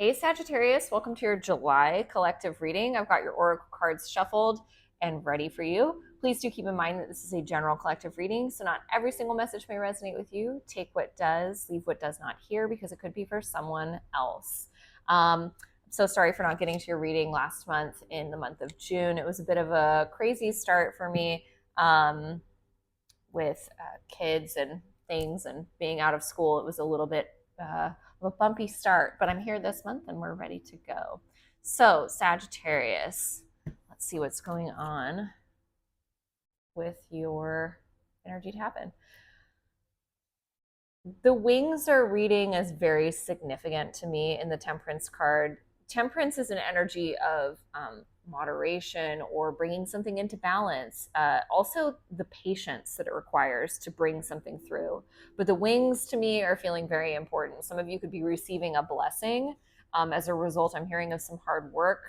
Hey Sagittarius, welcome to your July collective reading. I've got your oracle cards shuffled and ready for you. Please do keep in mind that this is a general collective reading, so not every single message may resonate with you. Take what does, leave what does not here, because it could be for someone else. So sorry for not getting to your reading last month in the month of June. It was a bit of a crazy start for me with kids and things and being out of school. It was a little bit of a bumpy start, but I'm here this month and we're ready to go. So, Sagittarius, let's see what's going on with your energy to happen. The wings are reading as very significant to me in the Temperance card. Temperance is an energy of moderation or bringing something into balance. Also, the patience that it requires to bring something through. But the wings to me are feeling very important. Some of you could be receiving a blessing as a result. I'm hearing of some hard work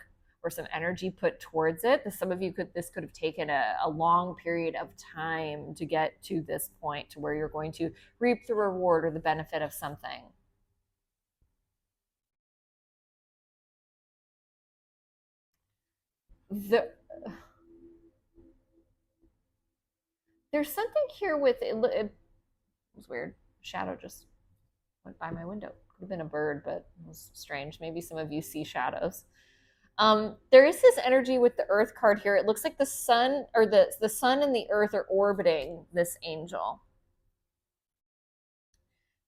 or some energy put towards it. Some of you this could have taken a long period of time to get to this point to where you're going to reap the reward or the benefit of something. There's something here with it was weird. Shadow just went by my window. Could have been a bird, but it was strange. Maybe some of you see shadows. There is this energy with the Earth card here. It looks like the sun or the sun and the Earth are orbiting this angel.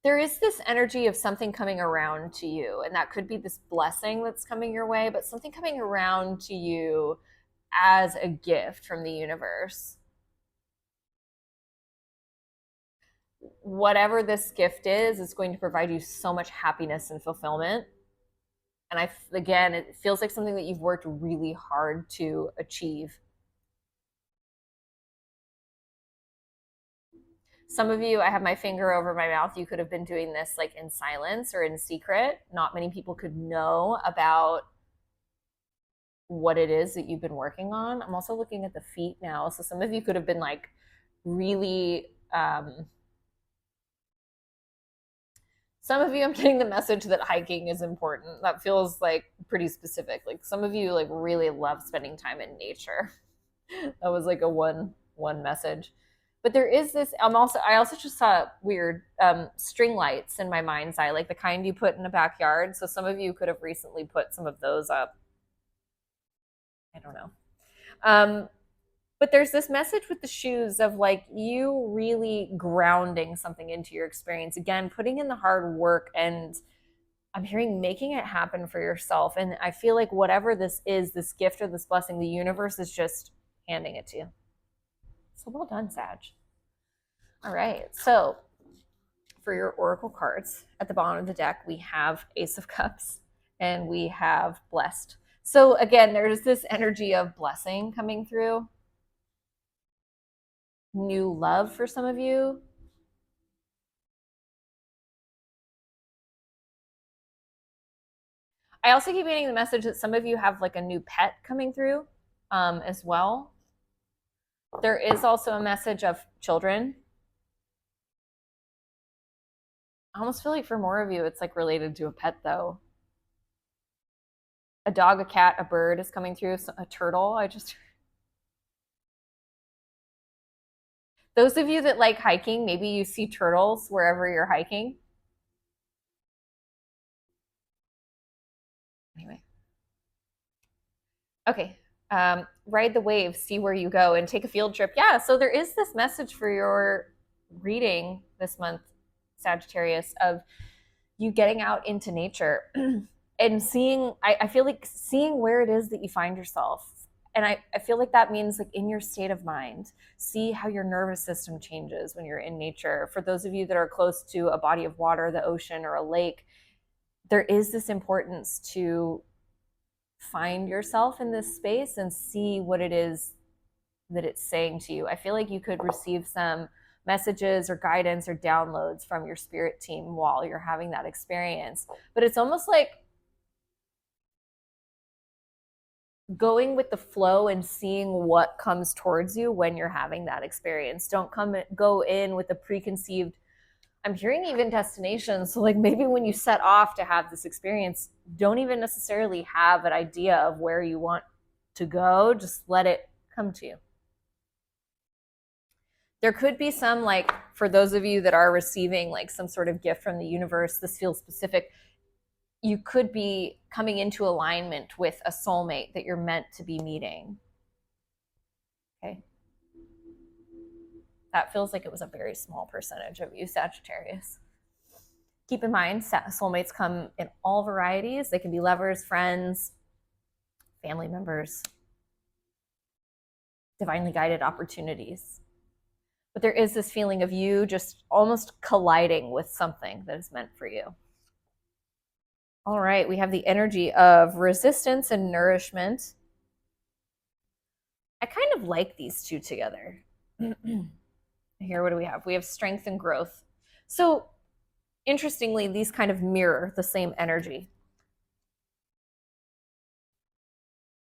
There is this energy of something coming around to you, and that could be this blessing that's coming your way, but something coming around to you as a gift from the universe. Whatever this gift is going to provide you so much happiness and fulfillment. And again, it feels like something that you've worked really hard to achieve. Some of you, I have my finger over my mouth. You could have been doing this like in silence or in secret. Not many people could know about what it is that you've been working on. I'm also looking at the feet now. So some of you could have been like really some of you, I'm getting the message that hiking is important. That feels like pretty specific. Like some of you like really love spending time in nature. That was like a one message. But there is this. I also just saw weird string lights in my mind's eye, like the kind you put in a backyard. So some of you could have recently put some of those up. I don't know. But there's this message with the shoes of like you really grounding something into your experience, again putting in the hard work, and I'm hearing making it happen for yourself. And I feel like whatever this is, this gift or this blessing, the universe is just handing it to you. So well done, Sag. All right, so for your oracle cards at the bottom of the deck, we have Ace of Cups and we have Blessed. So again, there's this energy of blessing coming through, new love for some of you. I also keep getting the message that some of you have like a new pet coming through as well. There is also a message of children. I almost feel like for more of you, it's like related to a pet though. A dog, a cat, a bird is coming through, a turtle. Those of you that like hiking, maybe you see turtles wherever you're hiking. Anyway. Okay. Ride the wave, see where you go, and take a field trip. Yeah, so there is this message for your reading this month, Sagittarius, of you getting out into nature and seeing, I feel like seeing where it is that you find yourself. And I feel like that means like in your state of mind, see how your nervous system changes when you're in nature. For those of you that are close to a body of water, the ocean, or a lake, there is this importance to find yourself in this space and see what it is that it's saying to you. I feel like you could receive some messages or guidance or downloads from your spirit team while you're having that experience. But it's almost like going with the flow and seeing what comes towards you when you're having that experience. Don't go in with a preconceived I'm hearing even destinations. So like maybe when you set off to have this experience, don't even necessarily have an idea of where you want to go. Just let it come to you. There could be some, like, for those of you that are receiving like some sort of gift from the universe, this feels specific. You could be coming into alignment with a soulmate that you're meant to be meeting. Okay. That feels like it was a very small percentage of you, Sagittarius. Keep in mind, soulmates come in all varieties. They can be lovers, friends, family members, divinely guided opportunities. But there is this feeling of you just almost colliding with something that is meant for you. All right, we have the energy of resistance and nourishment. I kind of like these two together. Here, what do we have? We have strength and growth. So, interestingly, these kind of mirror the same energy.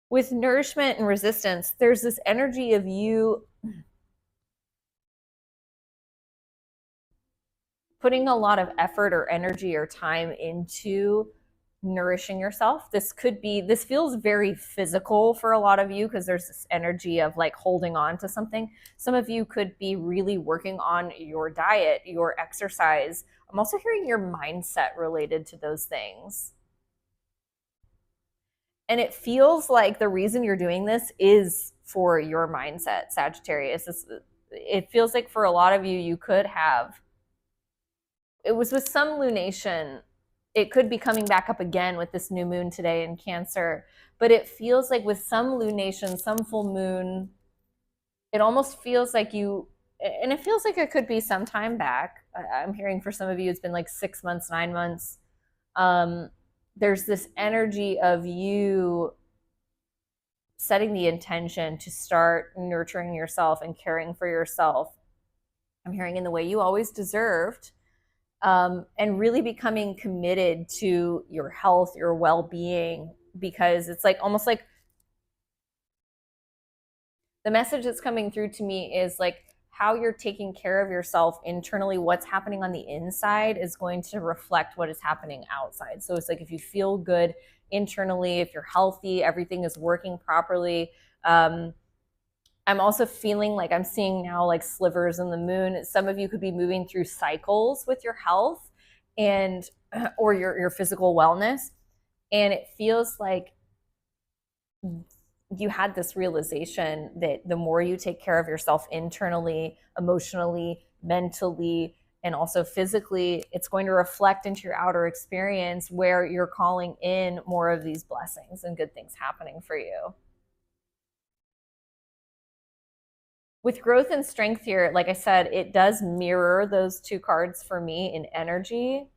With nourishment and resistance, there's this energy of you putting a lot of effort or energy or time into nourishing yourself. This feels very physical for a lot of you because there's this energy of like holding on to something. Some of you could be really working on your diet, your exercise. I'm also hearing your mindset related to those things. And it feels like the reason you're doing this is for your mindset, Sagittarius. It feels like for a lot of you, you could have, it was with some lunation, it could be coming back up again with this new moon today in Cancer, but it feels like with some lunation, some full moon, it almost feels like you, and it feels like it could be some time back. I'm hearing for some of you, it's been like 6 months, 9 months. There's this energy of you setting the intention to start nurturing yourself and caring for yourself. I'm hearing in the way you always deserved, and really becoming committed to your health, your well-being, because it's like almost like the message that's coming through to me is like how you're taking care of yourself internally, what's happening on the inside is going to reflect what is happening outside. So it's like if you feel good internally, if you're healthy, everything is working properly. I'm also feeling like I'm seeing now like slivers in the moon. Some of you could be moving through cycles with your health and or your physical wellness. And it feels like you had this realization that the more you take care of yourself internally, emotionally, mentally, and also physically, it's going to reflect into your outer experience where you're calling in more of these blessings and good things happening for you. With growth and strength here, like I said, it does mirror those two cards for me in energy.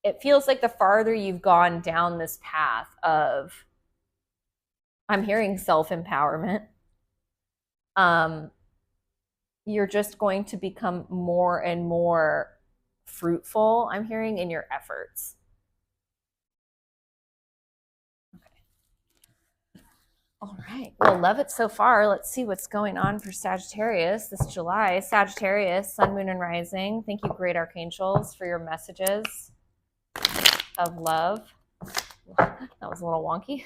It feels like the farther you've gone down this path of, I'm hearing self-empowerment, you're just going to become more and more fruitful, I'm hearing, in your efforts. Okay. All right. Well, love it so far. Let's see what's going on for Sagittarius this July. Sagittarius, Sun, Moon, and Rising. Thank you, great archangels, for your messages of love. That was a little wonky.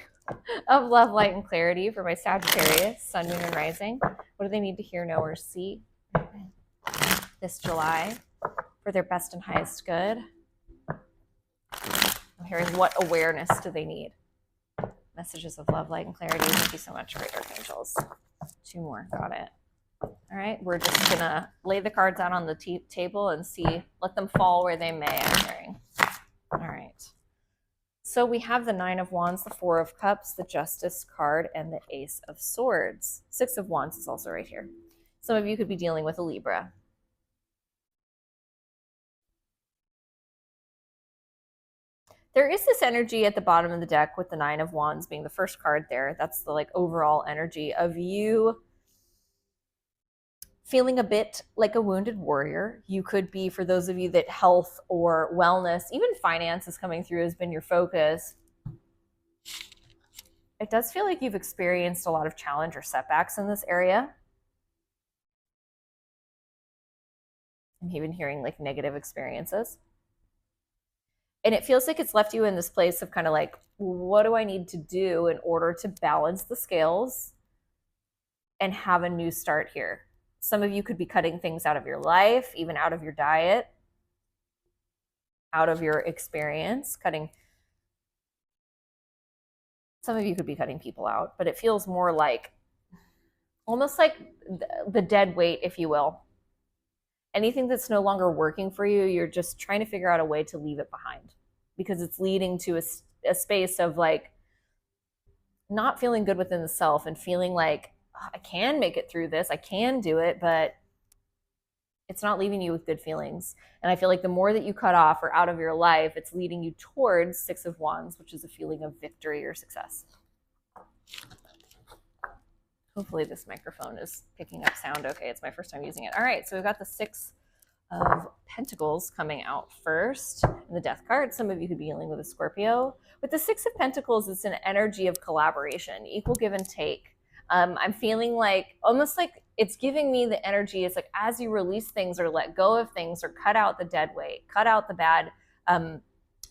Of love, light, and clarity for my Sagittarius, Sun, Moon, and Rising. What do they need to hear, know, or see this July for their best and highest good? I'm hearing what awareness do they need? Messages of love, light, and clarity. Thank you so much, great archangels. 2 more. Got it. All right. We're just going to lay the cards out on the table and see, let them fall where they may, I'm hearing. All right. So we have the 9 of Wands, the 4 of Cups, the Justice card, and the Ace of Swords. 6 of Wands is also right here. Some of you could be dealing with a Libra. There is this energy at the bottom of the deck with the 9 of Wands being the first card there. That's the like overall energy of you feeling a bit like a wounded warrior. You could be, for those of you that health or wellness, even finance is coming through, has been your focus. It does feel like you've experienced a lot of challenge or setbacks in this area. I'm even hearing like negative experiences. And it feels like it's left you in this place of kind of like, what do I need to do in order to balance the scales and have a new start here? Some of you could be cutting things out of your life, even out of your diet, out of your experience, cutting. Some of you could be cutting people out, but it feels more like almost like the dead weight, if you will. Anything that's no longer working for you, you're just trying to figure out a way to leave it behind because it's leading to a space of like not feeling good within the self and feeling like, oh, I can make it through this, I can do it, but it's not leaving you with good feelings. And I feel like the more that you cut off or out of your life, it's leading you towards Six of Wands, which is a feeling of victory or success. Hopefully this microphone is picking up sound okay. It's my first time using it. All right, so we've got the Six of Pentacles coming out first. In the Death card, some of you could be dealing with a Scorpio. With the Six of Pentacles, it's an energy of collaboration, equal give and take. I'm feeling like almost like it's giving me the energy. It's like as you release things or let go of things or cut out the dead weight, cut out the bad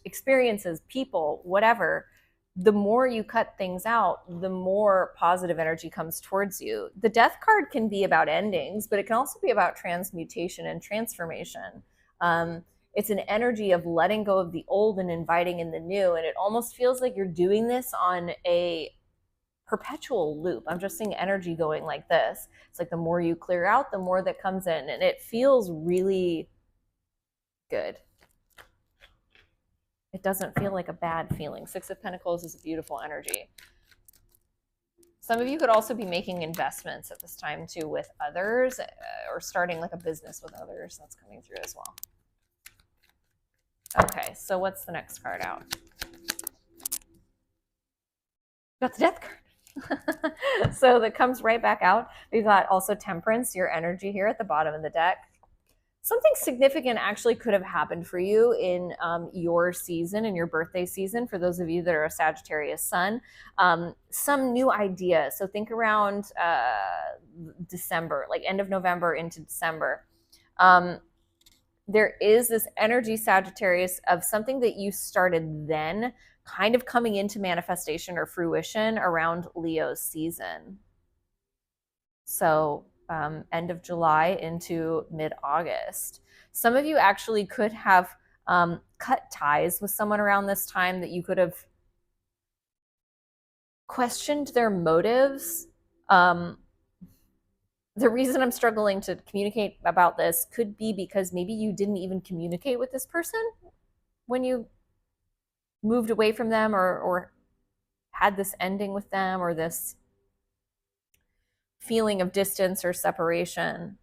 experiences, people, whatever, the more you cut things out, the more positive energy comes towards you. The Death card can be about endings, but it can also be about transmutation and transformation. It's an energy of letting go of the old and inviting in the new. And it almost feels like you're doing this on a perpetual loop. I'm just seeing energy going like this. It's like the more you clear out, the more that comes in. And it feels really good. It doesn't feel like a bad feeling. Six of Pentacles is a beautiful energy. Some of you could also be making investments at this time too with others or starting like a business with others. That's coming through as well. Okay, so what's the next card out? Got the Death card. So that comes right back out. We've got also Temperance, your energy here at the bottom of the deck. Something significant actually could have happened for you in your season, in your birthday season, for those of you that are a Sagittarius sun. Some new idea. So think around December, like end of November into December. There is this energy, Sagittarius, of something that you started then kind of coming into manifestation or fruition around Leo's season. So end of July into mid-August. Some of you actually could have cut ties with someone around this time that you could have questioned their motives. The reason I'm struggling to communicate about this could be because maybe you didn't even communicate with this person when you moved away from them or had this ending with them or this feeling of distance or separation.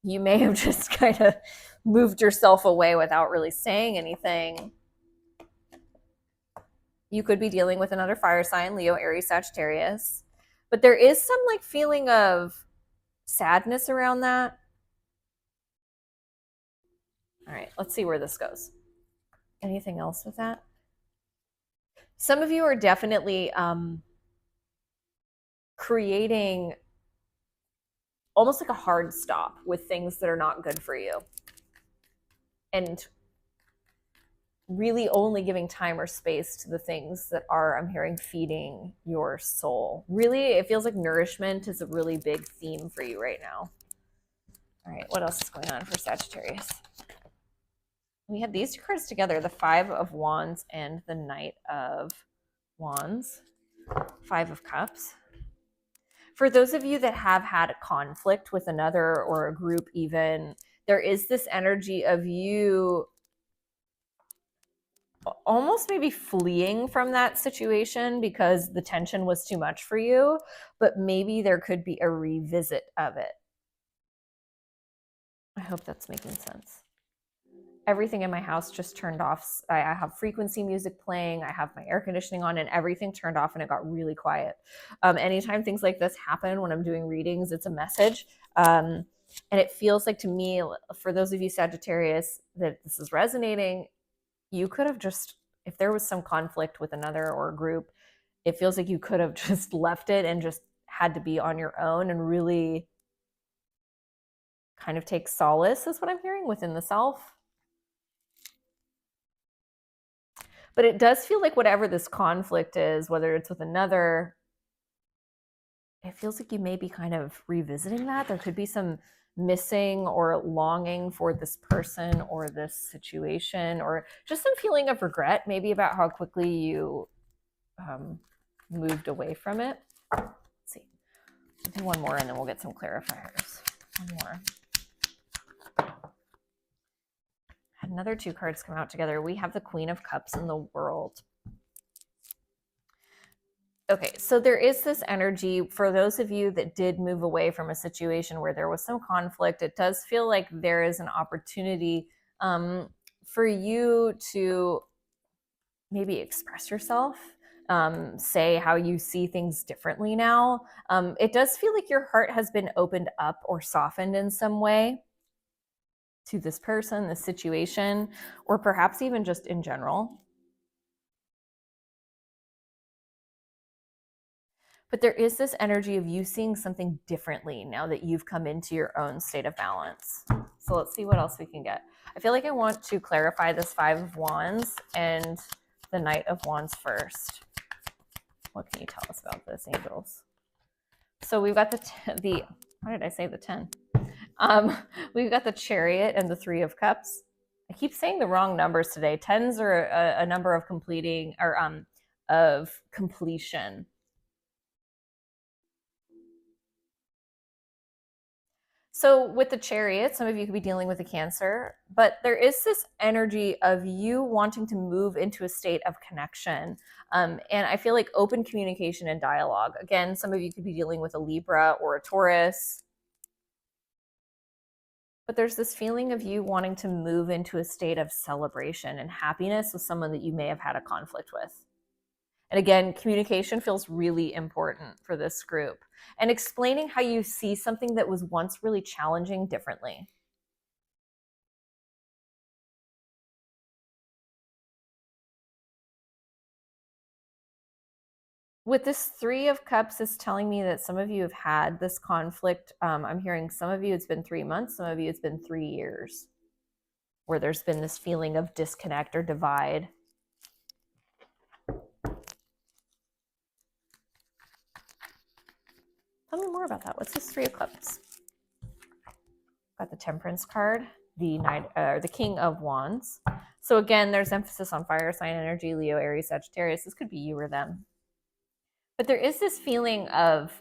You may have just kind of moved yourself away without really saying anything. You could be dealing with another fire sign, Leo, Aries, Sagittarius. But there is some like feeling of sadness around that. All right, let's see where this goes. Anything else with that? Some of you are definitely creating almost like a hard stop with things that are not good for you. And really only giving time or space to the things that are, I'm hearing, feeding your soul. Really, it feels like nourishment is a really big theme for you right now. All right, what else is going on for Sagittarius? We had these two cards together, the Five of Wands and the Knight of Wands. Five of Cups. For those of you that have had a conflict with another or a group even, there is this energy of you almost maybe fleeing from that situation because the tension was too much for you, but maybe there could be a revisit of it. I hope that's making sense. Everything in my house just turned off. I have frequency music playing. I have my air conditioning on and everything turned off and it got really quiet. Anytime things like this happen when I'm doing readings, it's a message. And it feels like to me, for those of you Sagittarius, that this is resonating. You could have just, if there was some conflict with another or a group, it feels like you could have just left it and just had to be on your own and really kind of take solace, is what I'm hearing, within the self. But it does feel like whatever this conflict is, whether it's with another, it feels like you may be kind of revisiting that. There could be some missing or longing for this person or this situation, or just some feeling of regret, maybe about how quickly you moved away from it. Let's see. I'll do one more and then we'll get some clarifiers. One more. Another two cards come out together. We have the Queen of Cups in the World. Okay, so there is this energy for those of you that did move away from a situation where there was some conflict. It does feel like there is an opportunity for you to maybe express yourself, say how you see things differently now. It does feel like your heart has been opened up or softened in some way to this person, this situation, or perhaps even just in general. But there is this energy of you seeing something differently now that you've come into your own state of balance. So let's see what else we can get. I feel like I want to clarify this Five of Wands and the Knight of Wands first. What can you tell us about this, angels? So we've got the how did I say the 10? We've got the Chariot and the Three of Cups. I keep saying the wrong numbers today. Tens are a number of completing, or of completion. So with the Chariot, some of you could be dealing with a Cancer, but there is this energy of you wanting to move into a state of connection. And I feel like open communication and dialogue. Again, some of you could be dealing with a Libra or a Taurus. But there's this feeling of you wanting to move into a state of celebration and happiness with someone that you may have had a conflict with. And again, communication feels really important for this group. And explaining how you see something that was once really challenging differently. With this Three of Cups, it's telling me that some of you have had this conflict. I'm hearing some of you, it's been 3 months. Some of you, it's been 3 years, where there's been this feeling of disconnect or divide. Tell me more about that. What's this Three of Cups? Got the Temperance card, the King of Wands. So again, there's emphasis on fire sign energy, Leo, Aries, Sagittarius. This could be you or them. But there is this feeling of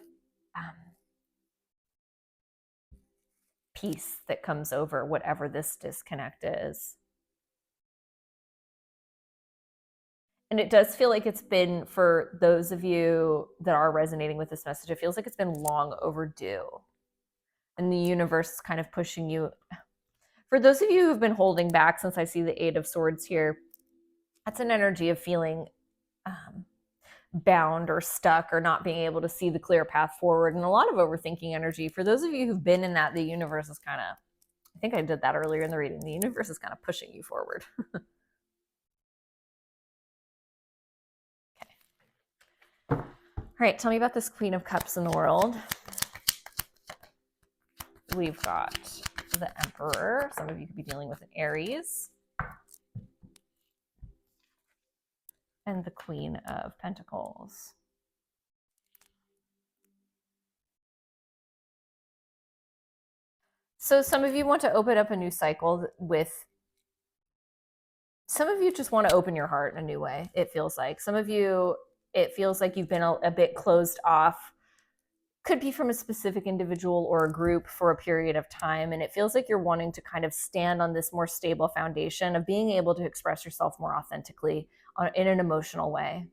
peace that comes over whatever this disconnect is. And it does feel like it's been, for those of you that are resonating with this message, it feels like it's been long overdue. And the universe is kind of pushing you. For those of you who've been holding back, since I see the Eight of Swords here, that's an energy of feeling bound or stuck or not being able to see the clear path forward, and a lot of overthinking energy. For those of you who've been in that, the universe is kind of, I think I did that earlier in the reading, the universe is kind of pushing you forward. Okay. All right, tell me about this Queen of Cups in the World. We've got the Emperor. Some of you could be dealing with an Aries. And the Queen of Pentacles. So some of you want to open up a new cycle with, some of you just want to open your heart in a new way, it feels like. Some of you, it feels like you've been a bit closed off. Could be from a specific individual or a group for a period of time. And it feels like you're wanting to kind of stand on this more stable foundation of being able to express yourself more authentically in an emotional way.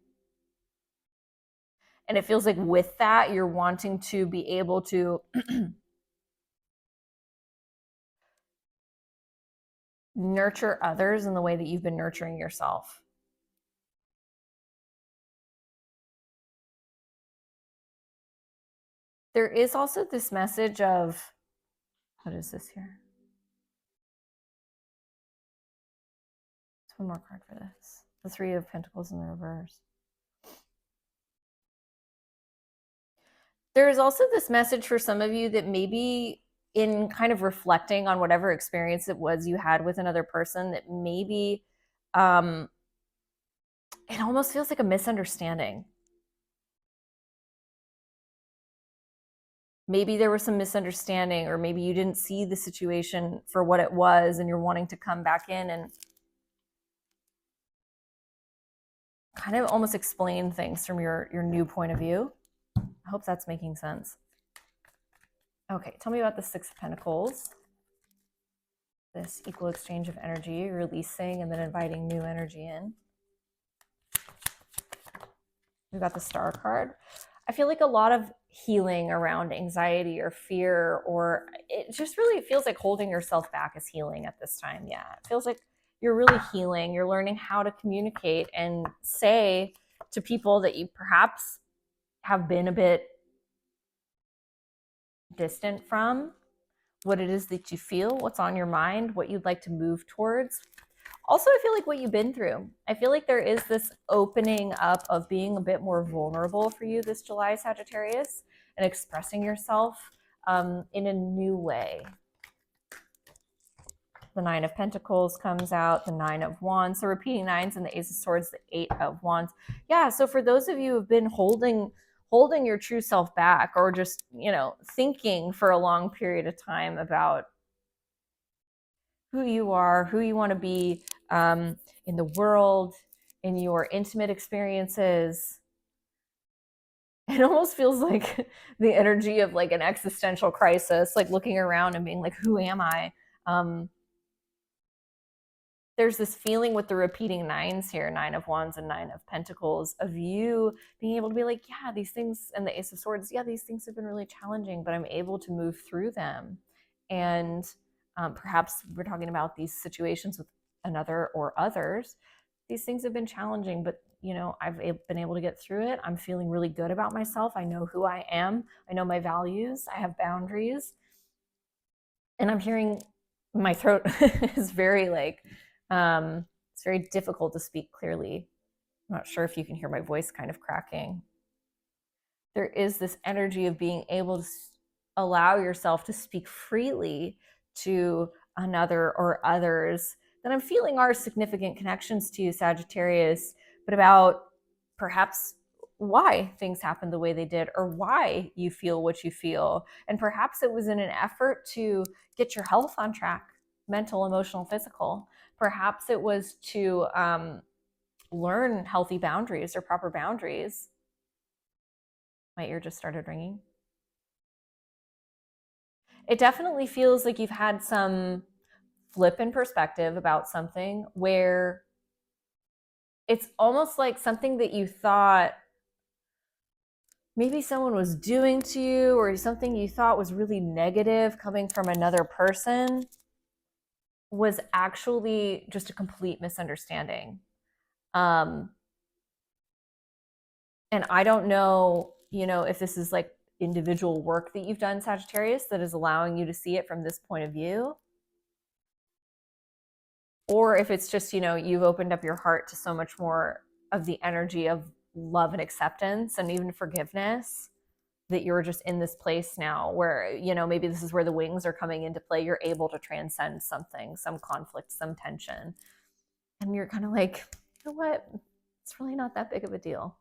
And it feels like with that, you're wanting to be able to nurture others in the way that you've been nurturing yourself. There is also this message of, what is this here? One more card for this. The Three of Pentacles in the reverse. There is also this message for some of you that maybe in kind of reflecting on whatever experience it was you had with another person, that maybe it almost feels like a misunderstanding. Maybe there was some misunderstanding, or maybe you didn't see the situation for what it was and you're wanting to come back in and kind of almost explain things from your new point of view. I hope that's making sense. Okay, tell me about the Six of Pentacles. This equal exchange of energy, releasing and then inviting new energy in. We got the Star card. I feel like a lot of healing around anxiety or fear, or it just really feels like holding yourself back is healing at this time. Yeah, it feels like you're really healing. You're learning how to communicate and say to people that you perhaps have been a bit distant from, what it is that you feel, what's on your mind, what you'd like to move towards. Also, I feel like what you've been through. I feel like there is this opening up of being a bit more vulnerable for you this July, Sagittarius, and expressing yourself in a new way. The Nine of Pentacles comes out, the Nine of Wands. So repeating nines, and the Ace of Swords, the Eight of Wands. Yeah, so for those of you who've been holding your true self back, or just, thinking for a long period of time about who you are, who you want to be in the world, in your intimate experiences, it almost feels like the energy of like an existential crisis, like looking around and being like, who am I? There's this feeling with the repeating nines here, Nine of Wands and Nine of Pentacles, of you being able to be like, yeah, these things, and the Ace of Swords, yeah, these things have been really challenging, but I'm able to move through them. And perhaps we're talking about these situations with another or others. These things have been challenging, but I've been able to get through it. I'm feeling really good about myself. I know who I am. I know my values. I have boundaries. And I'm hearing my throat is very like, it's very difficult to speak clearly. I'm not sure if you can hear my voice kind of cracking. There is this energy of being able to allow yourself to speak freely to another or others that I'm feeling are significant connections to you, Sagittarius, but about perhaps why things happened the way they did, or why you feel what you feel. And perhaps it was in an effort to get your health on track, mental, emotional, physical. Perhaps it was to learn healthy boundaries or proper boundaries. My ear just started ringing. It definitely feels like you've had some flip in perspective about something, where it's almost like something that you thought maybe someone was doing to you, or something you thought was really negative coming from another person, was actually just a complete misunderstanding. And I don't know, if this is like individual work that you've done, Sagittarius, that is allowing you to see it from this point of view, or if it's just, you've opened up your heart to so much more of the energy of love and acceptance and even forgiveness, that you're just in this place now where, maybe this is where the wings are coming into play. You're able to transcend something, some conflict, some tension. And you're kind of like, you know what? It's really not that big of a deal.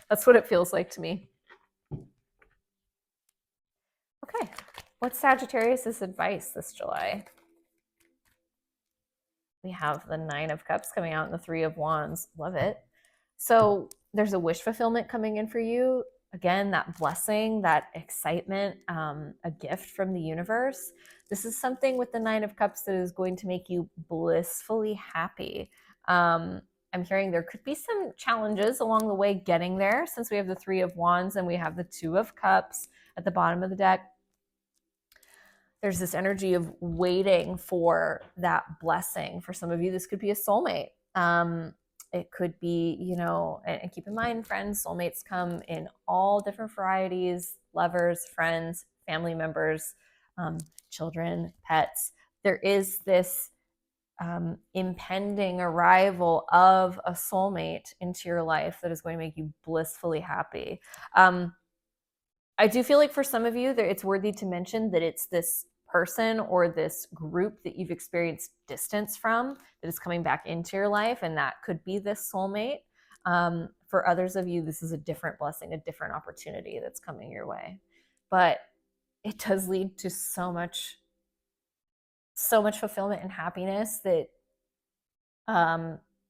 That's what it feels like to me. Okay. What's Sagittarius's advice this July? We have the Nine of Cups coming out and the Three of Wands. Love it. So there's a wish fulfillment coming in for you. Again, that blessing, that excitement, a gift from the universe. This is something with the Nine of Cups that is going to make you blissfully happy. I'm hearing there could be some challenges along the way getting there, since we have the Three of Wands and we have the Two of Cups at the bottom of the deck. There's this energy of waiting for that blessing. For some of you, this could be a soulmate. It could be, and keep in mind, friends, soulmates come in all different varieties: lovers, friends, family members, children, pets. There is this impending arrival of a soulmate into your life that is going to make you blissfully happy. I do feel like for some of you, it's worthy to mention that it's this person or this group that you've experienced distance from that is coming back into your life, and that could be this soulmate. For others of you, this is a different blessing, a different opportunity that's coming your way. But it does lead to so much fulfillment and happiness that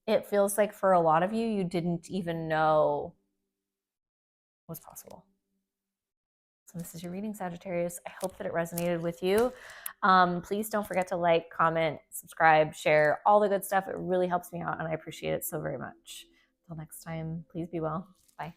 it feels like for a lot of you, you didn't even know was possible. So this is your reading, Sagittarius. I hope that it resonated with you. Please don't forget to like, comment, subscribe, share, all the good stuff. It really helps me out, and I appreciate it so very much. Until next time, please be well. Bye.